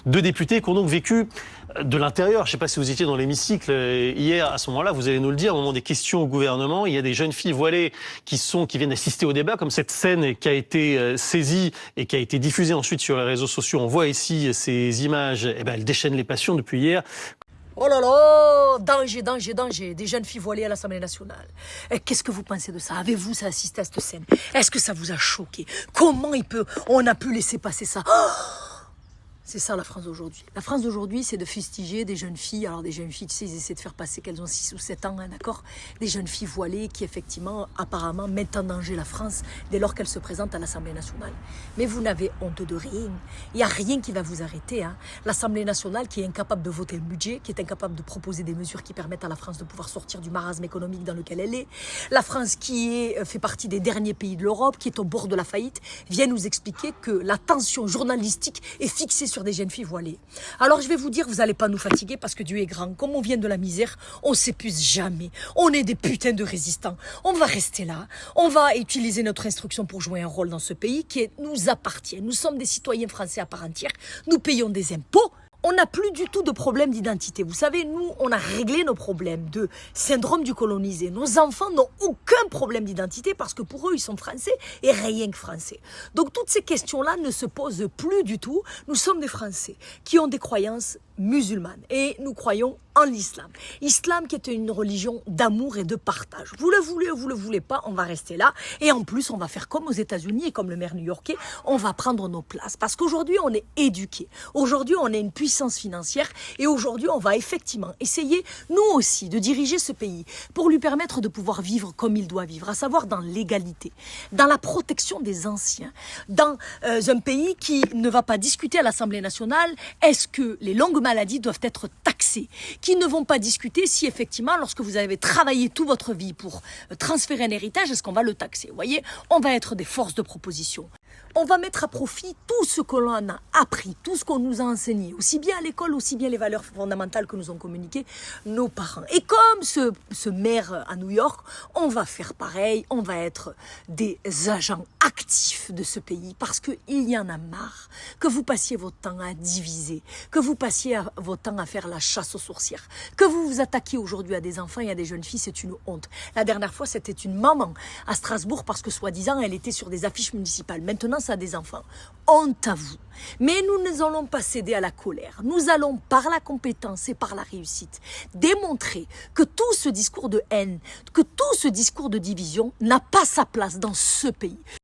Deux députés qui ont donc vécu de l'intérieur. Je ne sais pas si vous étiez dans l'hémicycle hier. À ce moment-là, vous allez nous le dire, au moment des questions au gouvernement, il y a des jeunes filles voilées qui viennent assister au débat, comme cette scène qui a été saisie et qui a été diffusée ensuite sur les réseaux sociaux. On voit ici ces images. Eh ben, elles déchaînent les passions depuis hier. Oh là là, danger, danger, danger, des jeunes filles voilées à l'Assemblée nationale. Qu'est-ce que vous pensez de ça? Avez-vous assisté à cette scène? Est-ce que ça vous a choqué? Comment on a pu laisser passer ça? C'est ça la France d'aujourd'hui. La France d'aujourd'hui, c'est de fustiger des jeunes filles. Alors des jeunes filles, tu sais, ils essaient de faire passer qu'elles ont 6 ou 7 ans, hein, d'accord? Des jeunes filles voilées qui, effectivement, apparemment, mettent en danger la France dès lors qu'elles se présentent à l'Assemblée nationale. Mais vous n'avez honte de rien. Il n'y a rien qui va vous arrêter. Hein. L'Assemblée nationale qui est incapable de voter le budget, qui est incapable de proposer des mesures qui permettent à la France de pouvoir sortir du marasme économique dans lequel elle est. La France qui fait partie des derniers pays de l'Europe, qui est au bord de la faillite, vient nous expliquer que la tension journalistique est fixée sur des jeunes filles voilées. Alors je vais vous dire, vous n'allez pas nous fatiguer parce que Dieu est grand. Comme on vient de la misère, on ne s'épuise jamais. On est des putains de résistants. On va rester là. On va utiliser notre instruction pour jouer un rôle dans ce pays qui nous appartient. Nous sommes des citoyens français à part entière. Nous payons des impôts. On n'a plus du tout de problème d'identité. Vous savez, nous, on a réglé nos problèmes de syndrome du colonisé. Nos enfants n'ont aucun problème d'identité parce que pour eux, ils sont français et rien que français. Donc, toutes ces questions-là ne se posent plus du tout. Nous sommes des Français qui ont des croyances musulmanes et nous croyons en l'islam. Islam qui est une religion d'amour et de partage. Vous le voulez ou vous le voulez pas, on va rester là. Et en plus, on va faire comme aux États-Unis et comme le maire new-yorkais, on va prendre nos places. Parce qu'aujourd'hui, on est éduqués. Aujourd'hui, on est une puissance financière et aujourd'hui, on va effectivement essayer, nous aussi, de diriger ce pays pour lui permettre de pouvoir vivre comme il doit vivre, à savoir dans l'égalité, dans la protection des anciens, dans un pays qui ne va pas discuter à l'Assemblée nationale, est-ce que les longues maladies doivent être taxées, qui ne vont pas discuter si effectivement, lorsque vous avez travaillé toute votre vie pour transférer un héritage, est-ce qu'on va le taxer? Vous voyez, on va être des forces de proposition. On va mettre à profit tout ce que l'on a appris, tout ce qu'on nous a enseigné, aussi bien à l'école, aussi bien les valeurs fondamentales que nous ont communiquées nos parents. Et comme ce maire à New York, on va faire pareil, on va être des agents actifs de ce pays parce qu'il y en a marre que vous passiez votre temps à diviser, que vous passiez votre temps à faire la chasse aux sorcières, que vous vous attaquiez aujourd'hui à des enfants et à des jeunes filles, c'est une honte. La dernière fois, c'était une maman à Strasbourg parce que soi-disant, elle était sur des affiches municipales. Maintenant, ça a des enfants. Honte à vous. Mais nous ne allons pas céder à la colère. Nous allons, par la compétence et par la réussite, démontrer que tout ce discours de haine, que tout ce discours de division n'a pas sa place dans ce pays.